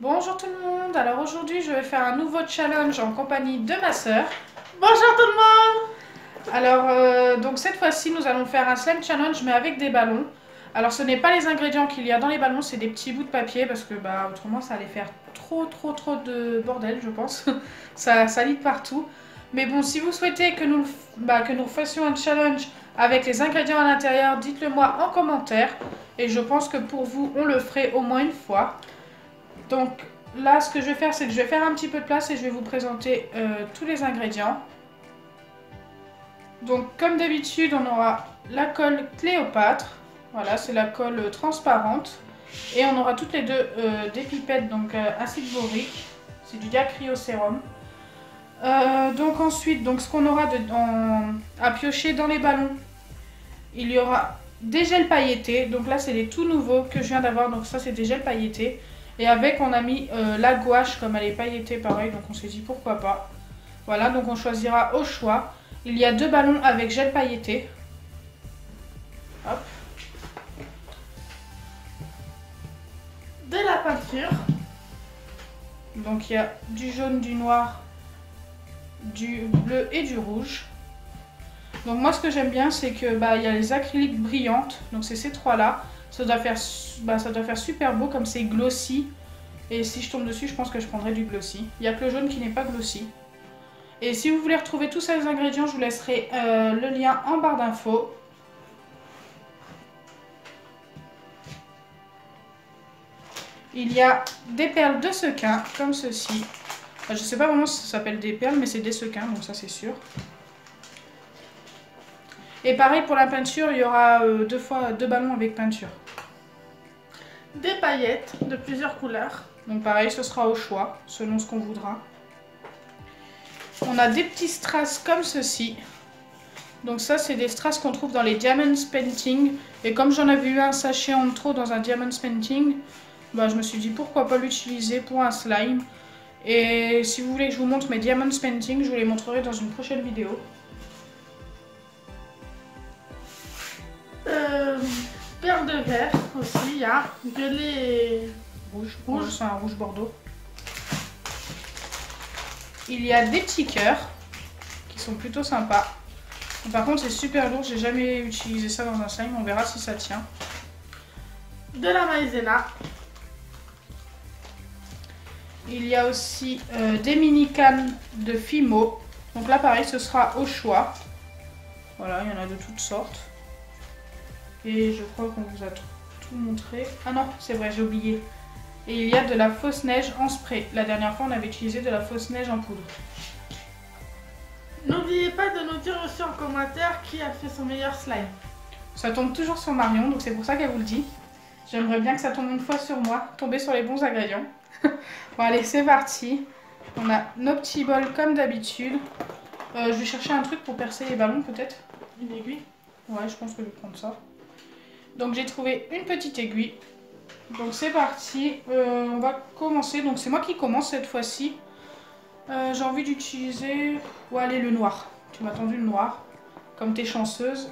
Bonjour tout le monde, alors aujourd'hui je vais faire un nouveau challenge en compagnie de ma soeur. Bonjour tout le monde! Alors donc cette fois-ci nous allons faire un slime challenge mais avec des ballons. Alors ce n'est pas les ingrédients qu'il y a dans les ballons, c'est des petits bouts de papier parce que autrement ça allait faire trop de bordel je pense. ça lit partout. Mais bon, si vous souhaitez que nous fassions un challenge avec les ingrédients à l'intérieur, dites-le moi en commentaire. Et je pense que pour vous on le ferait au moins une fois. Donc là, ce que je vais faire, c'est que je vais faire un petit peu de place et je vais vous présenter tous les ingrédients. Donc comme d'habitude, on aura la colle Cléopâtre. Voilà, c'est la colle transparente. Et on aura toutes les deux des pipettes, donc acide borique. C'est du diacryocérum. Donc ensuite, ce qu'on aura à piocher dans les ballons, il y aura des gels pailletés. Donc là, c'est les tout nouveaux que je viens d'avoir. Donc ça, c'est des gels pailletés. Et avec, on a mis la gouache, comme elle est pailletée, pareil, donc on s'est dit pourquoi pas. Voilà, donc on choisira au choix. Il y a 2 ballons avec gel pailleté. Hop. De la peinture. Donc il y a du jaune, du noir, du bleu et du rouge. Donc moi, ce que j'aime bien, c'est que il y a les acryliques brillantes. Donc c'est ces 3 là. Ça doit faire super beau comme c'est glossy. Et si je tombe dessus, je pense que je prendrai du glossy. Il n'y a que le jaune qui n'est pas glossy. Et si vous voulez retrouver tous ces ingrédients, je vous laisserai le lien en barre d'infos. Il y a des perles de sequin, comme ceci. Enfin, je ne sais pas vraiment si ça s'appelle des perles, mais c'est des sequins, donc ça c'est sûr. Et pareil pour la peinture, il y aura 2 ballons avec peinture. Des paillettes de plusieurs couleurs. Donc pareil, ce sera au choix, selon ce qu'on voudra. On a des petits strass comme ceci. Donc ça, c'est des strass qu'on trouve dans les Diamonds Painting. Et comme j'en avais eu un sachet en trop dans un Diamonds Painting, je me suis dit pourquoi pas l'utiliser pour un slime. Et si vous voulez que je vous montre mes Diamonds Painting, je vous les montrerai dans une prochaine vidéo. Perles de verre aussi, il y a violet Rouge. C'est un rouge bordeaux. Il y a des petits cœurs qui sont plutôt sympas. Par contre, c'est super lourd, j'ai jamais utilisé ça dans un slime, on verra si ça tient. De la maïzena. Il y a aussi des mini cannes de Fimo. Donc là, pareil, ce sera au choix. Voilà, il y en a de toutes sortes. Et je crois qu'on vous a tout montré. Ah non, c'est vrai, j'ai oublié. Et il y a de la fausse neige en spray. La dernière fois, on avait utilisé de la fausse neige en poudre. N'oubliez pas de nous dire aussi en commentaire qui a fait son meilleur slime. Ça tombe toujours sur Marion, donc c'est pour ça qu'elle vous le dit. J'aimerais bien que ça tombe une fois sur moi, tomber sur les bons ingrédients. Bon allez, c'est parti. On a nos petits bols comme d'habitude. Je vais chercher un truc pour percer les ballons peut-être. Une aiguille. Ouais, je pense que je vais prendre ça. Donc j'ai trouvé une petite aiguille. Donc c'est parti. On va commencer. Donc c'est moi qui commence cette fois-ci. J'ai envie d'utiliser... Ouais, allez, le noir. Tu m'as tendu le noir. Comme t'es chanceuse.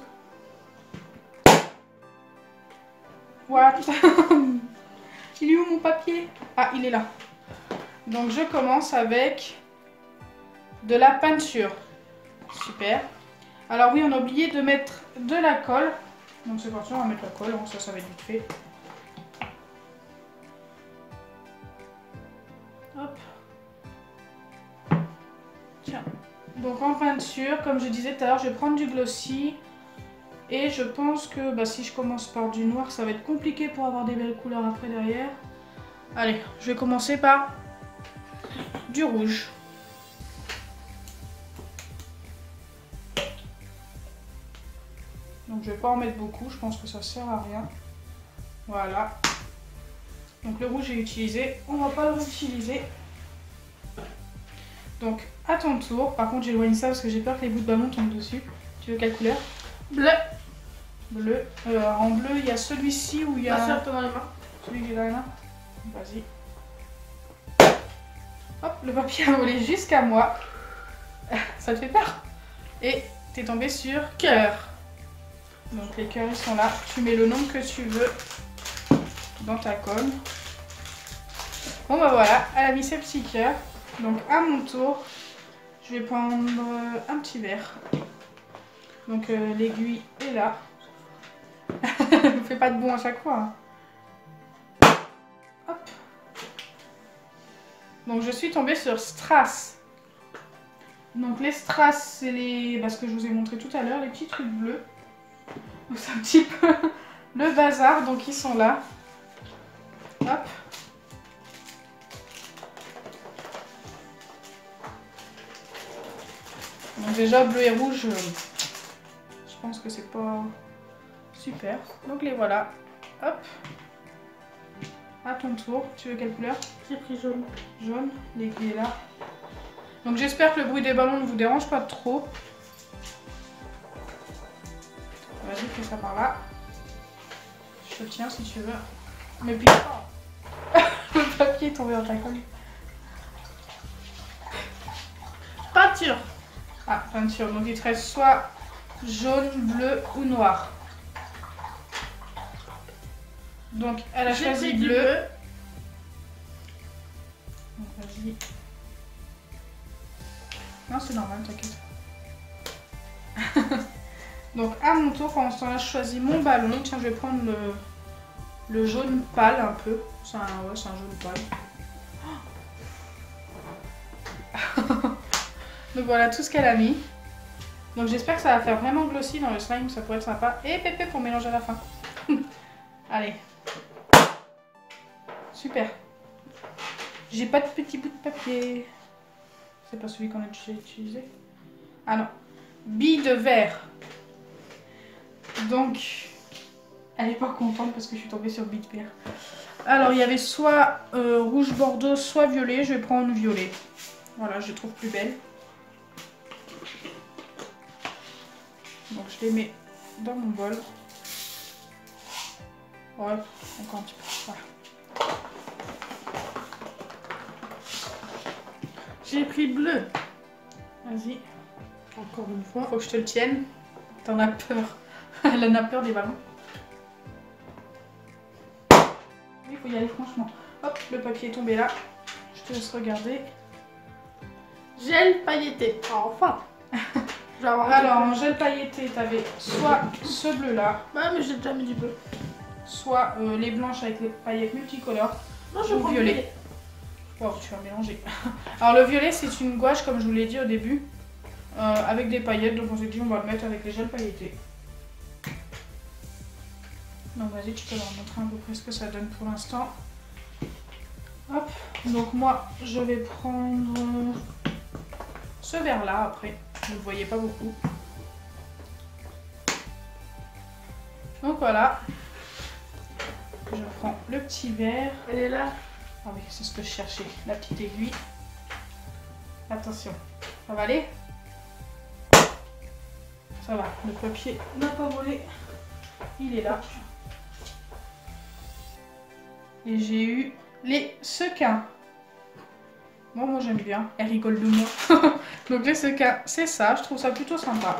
What? Il est où mon papier? Ah, il est là. Donc je commence avec de la peinture. Super. Alors oui, on a oublié de mettre de la colle. Donc c'est parti, on va mettre la colle. Ça va être vite fait. Hop. Tiens. Donc en peinture, comme je disais tout à l'heure, je vais prendre du glossy. Et je pense que si je commence par du noir, ça va être compliqué pour avoir des belles couleurs après derrière. Allez, je vais commencer par du rouge. Donc je vais pas en mettre beaucoup, je pense que ça sert à rien. Voilà. Donc le rouge j'ai utilisé, on va pas le réutiliser. Donc à ton tour, par contre j'éloigne ça parce que j'ai peur que les bouts de ballon tombent dessus. Tu veux quelle couleur? Bleu. Bleu. En bleu, il y a celui-ci où il y a... Dans les mains. Celui qui est dans les mains. Vas-y. Hop, le papier a volé jusqu'à moi. Ça te fait peur? Et t'es tombé sur cœur. Donc les cœurs ils sont là. Tu mets le nombre que tu veux dans ta colle. Bon bah voilà, elle a mis ses petits cœurs. Donc à mon tour, je vais prendre un petit verre. Donc l'aiguille est là. Ne fais pas de bon à chaque fois. Hein. Hop. Donc je suis tombée sur Strass. Donc les Strass, c'est les... ce que je vous ai montré tout à l'heure, les petits trucs bleus. Donc c'est un petit peu le bazar, donc ils sont là. Hop. Donc déjà bleu et rouge, je pense que c'est pas super. Donc les voilà. Hop. À ton tour. Tu veux quelle couleur? J'ai pris jaune. Jaune. L'aiguille est là. Donc j'espère que le bruit des ballons ne vous dérange pas trop. Vas-y, fais ça par là. Je te tiens si tu veux. Mais puis le papier est tombé dans ta colle. Peinture. Ah, peinture. Donc il te reste soit jaune, bleu ou noir. Donc elle a choisi bleu. Donc vas-y. Non, c'est normal, t'inquiète. Donc à mon tour, pendant ce temps-là, je choisis mon ballon. Tiens, je vais prendre le jaune pâle un peu. C'est un jaune pâle. Donc voilà tout ce qu'elle a mis. Donc j'espère que ça va faire vraiment glossy dans le slime, ça pourrait être sympa. Et pépé pour mélanger à la fin. Allez. Super. J'ai pas de petit bout de papier. C'est pas celui qu'on a déjà utilisé. Ah non. Bille de verre. Donc, elle est pas contente parce que je suis tombée sur bille de verre. Alors, il y avait soit rouge bordeaux, soit violet. Je vais prendre violet. Voilà, je le trouve plus belle. Donc, je les mets dans mon bol. Ouais, encore un petit peu. Voilà. J'ai pris bleu. Vas-y. Encore une fois. Faut que je te le tienne. T'en as peur. Elle en a peur des ballons. Il faut y aller franchement. Hop, le papier est tombé là. Je te laisse regarder. Gel pailleté. Enfin. Je vais avoir Alors, en gel pailleté, t'avais soit ce bleu là, ouais, mais j'ai déjà mis du bleu. soit les blanches avec les paillettes multicolores. Non, je prends violet. Wow, tu vas mélanger. Alors, le violet, c'est une gouache, comme je vous l'ai dit au début, avec des paillettes. Donc, on s'est dit, on va le mettre avec les gels pailletés. Donc, vas-y, tu peux leur montrer à peu près ce que ça donne pour l'instant. Hop. Donc, moi, je vais prendre ce vert là après. Vous ne le voyez pas beaucoup. Donc, voilà. Je prends le petit verre. Elle est là. Ah oui, c'est ce que je cherchais, la petite aiguille. Attention, ça va aller? Ça va, le papier n'a pas volé. Il est là. Et j'ai eu les sequins. Bon, moi j'aime bien, elle rigole de moi. Donc les sequins, c'est ça, je trouve ça plutôt sympa.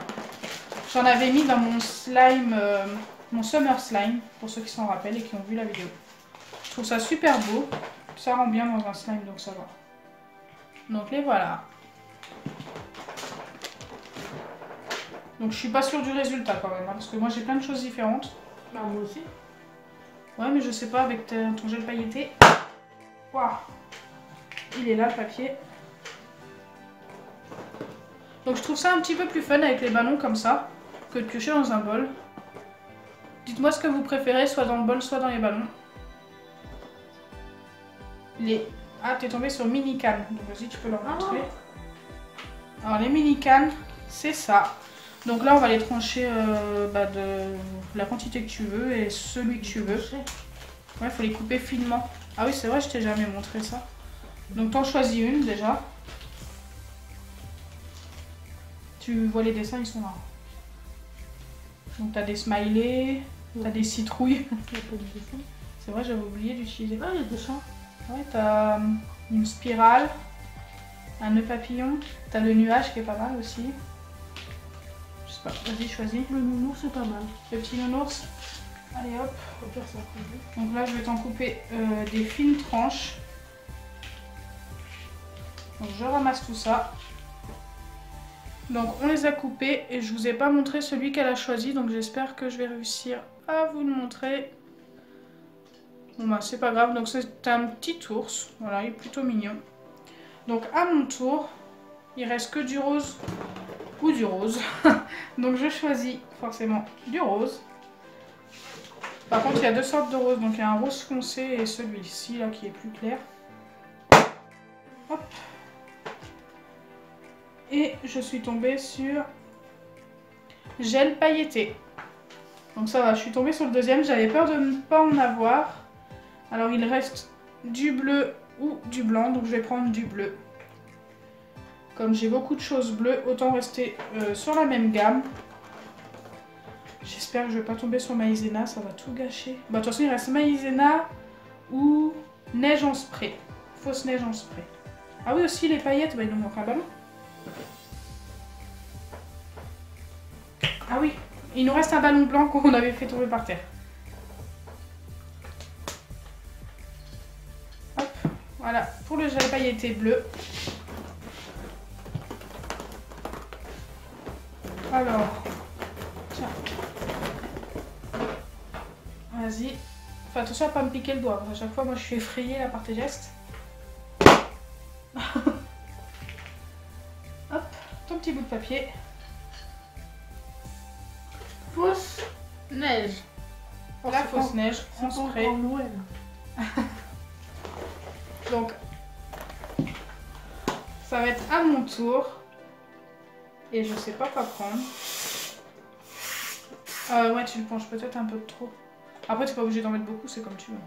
J'en avais mis dans mon slime, mon summer slime, pour ceux qui s'en rappellent et qui ont vu la vidéo. Je trouve ça super beau. Ça rend bien dans un slime, donc ça va. Donc les voilà. Donc je suis pas sûre du résultat quand même, hein, parce que moi j'ai plein de choses différentes. Bah, moi aussi. Ouais, mais je sais pas avec ton gel pailleté. Waouh. Il est là le papier. Donc je trouve ça un petit peu plus fun avec les ballons comme ça, que de piocher dans un bol. Dites-moi ce que vous préférez, soit dans le bol, soit dans les ballons. Ah, t'es tombé sur mini cannes. Donc vas-y, tu peux leur montrer. Alors les mini cannes, c'est ça. Donc là, on va les trancher de la quantité que tu veux et celui que tu veux. Ouais, il faut les couper finement. Ah oui, c'est vrai, je t'ai jamais montré ça. Donc t'en choisis une déjà. Tu vois les dessins, ils sont là. Donc t'as des smileys, t'as des citrouilles. C'est vrai, j'avais oublié d'utiliser. Ah, il y a des champs. Ouais, t'as une spirale, un nœud papillon, t'as le nuage qui est pas mal aussi. Je sais pas, vas-y, choisis. Le nounours, c'est pas mal. Le petit nounours. Allez hop. Faut faire ça. Donc là, je vais t'en couper des fines tranches. Donc je ramasse tout ça. Donc on les a coupés et je vous ai pas montré celui qu'elle a choisi. Donc j'espère que je vais réussir à vous le montrer. Bon bah c'est pas grave. Donc c'est un petit ours. Voilà, il est plutôt mignon. Donc à mon tour, il reste que du rose ou du rose. Donc je choisis forcément du rose. Par contre il y a deux sortes de rose. Donc il y a un rose foncé et celui-ci là qui est plus clair. Hop. Et je suis tombée sur gel pailleté. Donc ça va, je suis tombée sur le deuxième. J'avais peur de ne pas en avoir. Alors il reste du bleu ou du blanc. Donc je vais prendre du bleu. Comme j'ai beaucoup de choses bleues, autant rester sur la même gamme. J'espère que je ne vais pas tomber sur Maïzena, ça va tout gâcher. Bah, de toute façon, il reste Maïzena ou neige en spray. Fausse neige en spray. Ah oui, aussi les paillettes, bah, il nous manque un ballon. Ah oui, il nous reste un ballon blanc qu'on avait fait tomber par terre. Hop, voilà, pour le gel pailleté bleu. Alors, tiens. Vas-y. Enfin, attention à pas me piquer le doigt. À chaque fois, moi, je suis effrayée là, par tes gestes. Hop, ton petit bout de papier. Fausse neige. La fausse neige en spray. Noël. Donc, ça va être à mon tour. Et je sais pas quoi prendre. Ouais, tu le penches peut-être un peu trop. Après, t'es pas obligé d'en mettre beaucoup, c'est comme tu veux.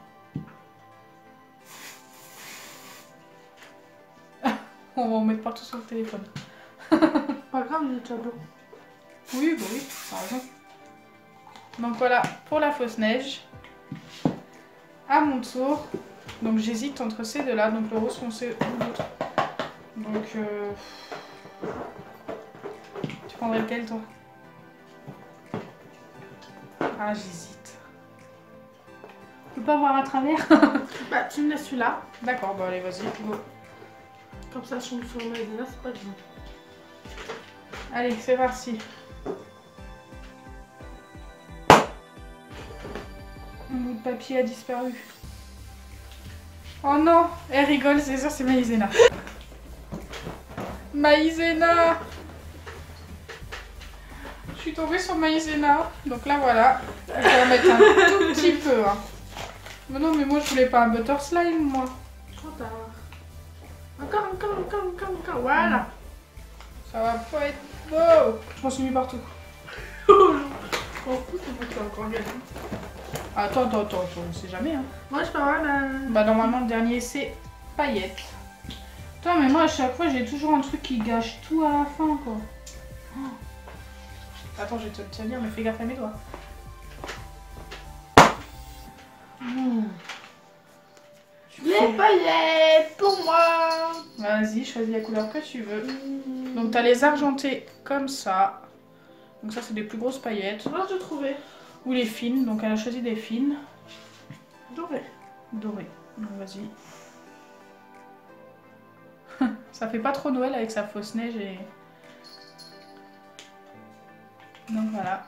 On va en mettre partout sur le téléphone. Pas grave, il est déjà blanc. Oui, bah oui, t'as raison. Donc voilà, pour la fausse neige. À mon tour. Donc j'hésite entre ces deux-là, donc le rose foncé ou l'autre. Donc tu prendrais lequel toi? Ah, j'hésite. Tu peux pas voir à travers? Bah, tu me laisses celui-là. D'accord, bah allez, vas-y, go. Comme ça, je tombe sur le Maïzena, c'est pas grave. Allez, c'est parti. Mon bout de papier a disparu. Oh non, elle rigole, c'est sûr, c'est Maïzena. Maïzena! Je suis tombée sur Maïzena. Donc là, voilà. Je vais en mettre un tout petit peu. Hein. Mais non, mais moi, je voulais pas un butter slime, moi. Trop tard. Encore. Voilà. Ça va pas être beau. Je m'en suis mis partout. Oh, je m'en fous, c'est moi qui ai encore gagné. Attends, on sait jamais. Hein. Moi, je peux avoir la... Bah, normalement, le dernier, c'est paillettes. Attends, mais moi, à chaque fois, j'ai toujours un truc qui gâche tout à la fin, quoi. Oh. Attends, je vais te le tenir, mais fais gaffe à mes doigts. Les paillettes pour moi. Vas-y, choisis la couleur que tu veux. Donc, t'as les argentés comme ça. Donc, ça, c'est des plus grosses paillettes. Moi, je trouvais. Ou les fines. Donc, elle a choisi des fines. Doré. Dorées. Donc, vas-y. Ça fait pas trop Noël avec sa fausse neige et... Donc, voilà.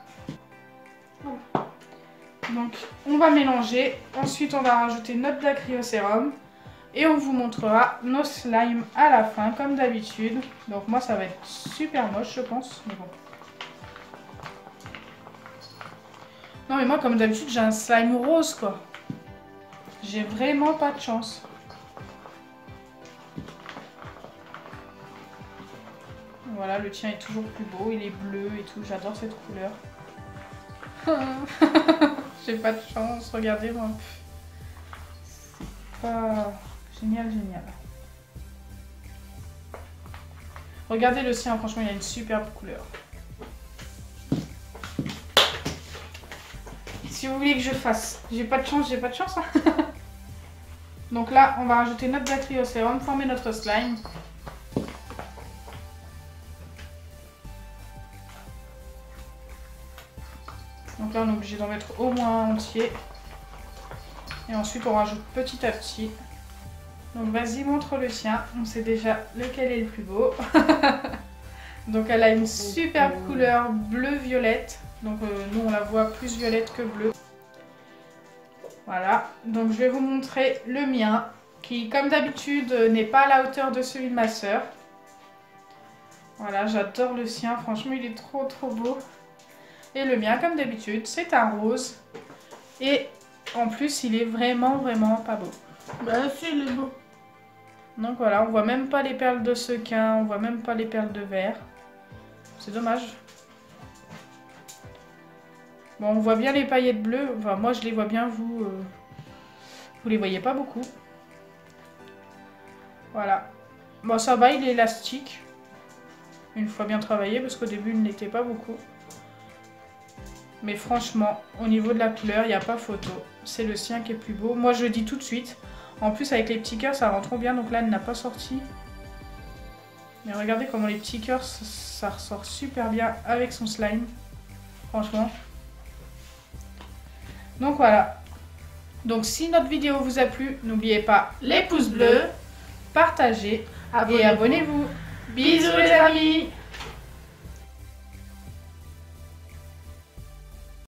Donc, on va mélanger. Ensuite, on va rajouter notre dacryocérum. Et on vous montrera nos slimes à la fin, comme d'habitude. Donc, moi, ça va être super moche, je pense. Mais bon. Non, mais moi, comme d'habitude, j'ai un slime rose, quoi. J'ai vraiment pas de chance. Voilà, le tien est toujours plus beau. Il est bleu et tout. J'adore cette couleur. J'ai pas de chance, regardez-moi. C'est pas génial. Regardez le sien, franchement, il a une superbe couleur. Si vous voulez que je fasse, j'ai pas de chance. Hein. Donc là, on va rajouter notre dacryocérum, former notre slime. Donc là, on est obligé d'en mettre au moins un entier. Et ensuite, on rajoute petit à petit. Donc vas-y, montre le sien. On sait déjà lequel est le plus beau. Donc elle a une superbe couleur bleu-violette. Donc nous on la voit plus violette que bleu. Voilà, donc je vais vous montrer le mien, qui comme d'habitude n'est pas à la hauteur de celui de ma soeur. Voilà, j'adore le sien, franchement il est trop beau. Et le mien comme d'habitude c'est un rose. Et en plus il est vraiment pas beau. Bah si, il est beau. Donc voilà, on voit même pas les perles de sequin, on voit même pas les perles de verre. C'est dommage. Bon, on voit bien les paillettes bleues. Enfin, moi, je les vois bien. Vous les voyez pas beaucoup. Voilà. Bon, ça va, il est élastique. Une fois bien travaillé, parce qu'au début, il n'était pas beaucoup. Mais franchement, au niveau de la couleur, il n'y a pas photo. C'est le sien qui est plus beau. Moi, je le dis tout de suite. En plus, avec les petits cœurs, ça rend trop bien. Donc là, elle n'a pas sorti. Mais regardez comment les petits cœurs, ça ressort super bien avec son slime. Franchement. Donc voilà. Donc si notre vidéo vous a plu, n'oubliez pas les pouces bleus, partagez et abonnez-vous. Bisous les amis!